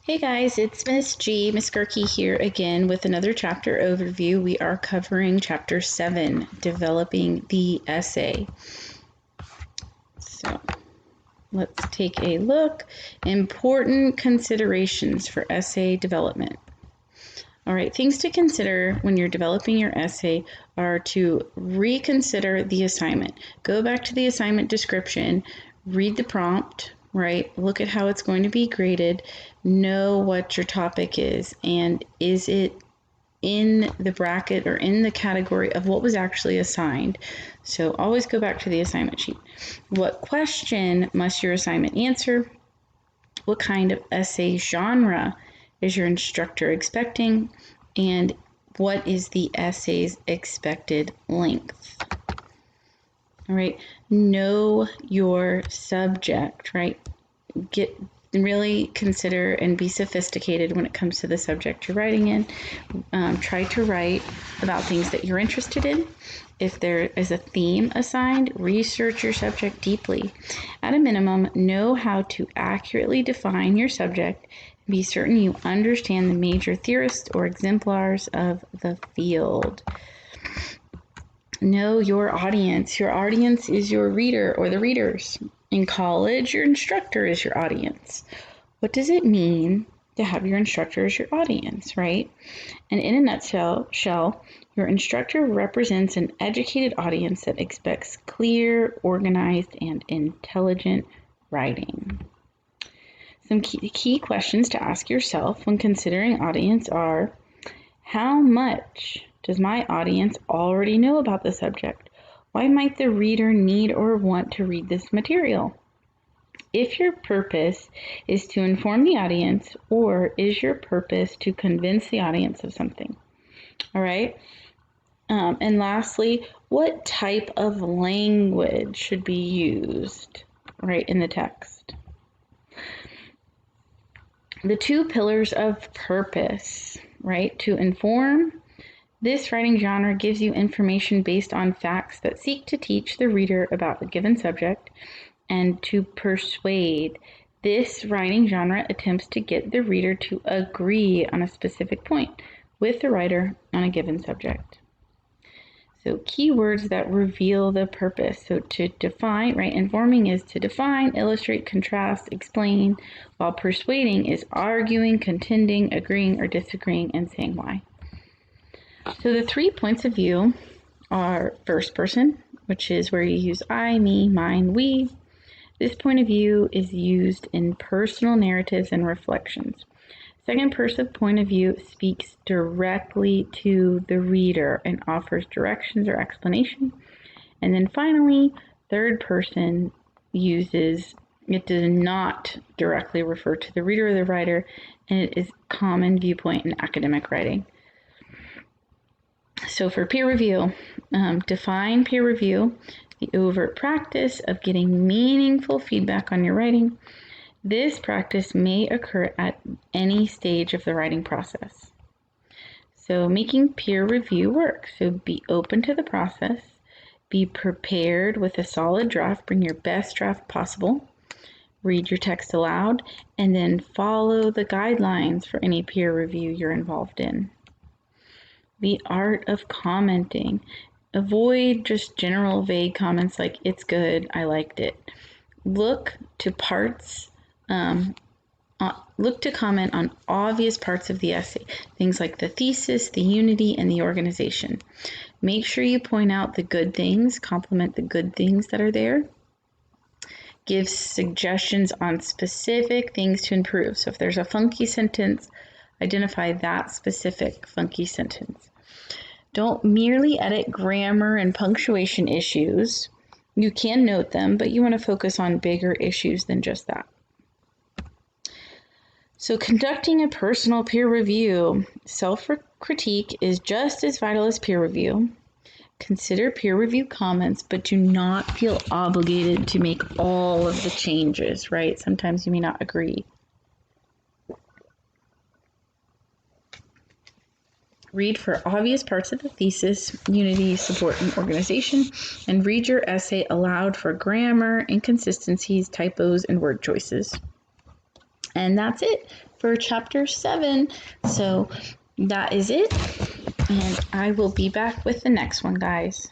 Hey guys, it's Miss Gerke here again with another chapter overview. We are covering chapter 7, developing the essay. So let's take a look. Important considerations for essay development. All right, things to consider when you're developing your essay are to reconsider the assignment. Go back to the assignment description, read the prompt, right? Look at how it's going to be graded, know what your topic is, and is it in the bracket or in the category of what was actually assigned. So always go back to the assignment sheet. What question must your assignment answer? What kind of essay genre is your instructor expecting? And what is the essay's expected length? All right, know your subject, right? Really consider and be sophisticated when it comes to the subject you're writing in. Try to write about things that you're interested in. If there is a theme assigned, research your subject deeply. At a minimum, know how to accurately define your subject. Be certain you understand the major theorists or exemplars of the field. Know your audience. Your audience is your reader or the readers. In college, your instructor is your audience. What does it mean to have your instructor as your audience, right? And in a nutshell, your instructor represents an educated audience that expects clear, organized, and intelligent writing. Some key questions to ask yourself when considering audience are, how much does my audience already know about the subject? Why might the reader need or want to read this material? If your purpose is to inform the audience, or is your purpose to convince the audience of something? All right. And lastly, what type of language should be used, right, in the text? The two pillars of purpose, right? To inform. This writing genre gives you information based on facts that seek to teach the reader about a given subject, and to persuade. This writing genre attempts to get the reader to agree on a specific point with the writer on a given subject. So keywords that reveal the purpose. So to define, right, informing is to define, illustrate, contrast, explain, while persuading is arguing, contending, agreeing or disagreeing, and saying why. So the 3 points of view are first person, which is where you use I, me, mine, we. This point of view is used in personal narratives and reflections. Second person point of view speaks directly to the reader and offers directions or explanation. And then finally, third person does not directly refer to the reader or the writer, and it is common viewpoint in academic writing. So for peer review, define peer review, the overt practice of getting meaningful feedback on your writing. This practice may occur at any stage of the writing process. So making peer review work. So be open to the process, be prepared with a solid draft, bring your best draft possible, read your text aloud, and then follow the guidelines for any peer review you're involved in. The art of commenting. Avoid just general vague comments like, it's good, I liked it. Look to comment on obvious parts of the essay, things like the thesis, the unity, and the organization. Make sure you point out the good things, compliment the good things that are there. Give suggestions on specific things to improve. So if there's a funky sentence, identify that specific funky sentence. Don't merely edit grammar and punctuation issues. You can note them, but you want to focus on bigger issues than just that. So conducting a personal peer review. Self-critique is just as vital as peer review. Consider peer review comments, but do not feel obligated to make all of the changes, right? Sometimes you may not agree. Read for obvious parts of the thesis, unity, support, and organization, and read your essay aloud for grammar, inconsistencies, typos, and word choices. And that's it for chapter 7. So that is it. And I will be back with the next one, guys.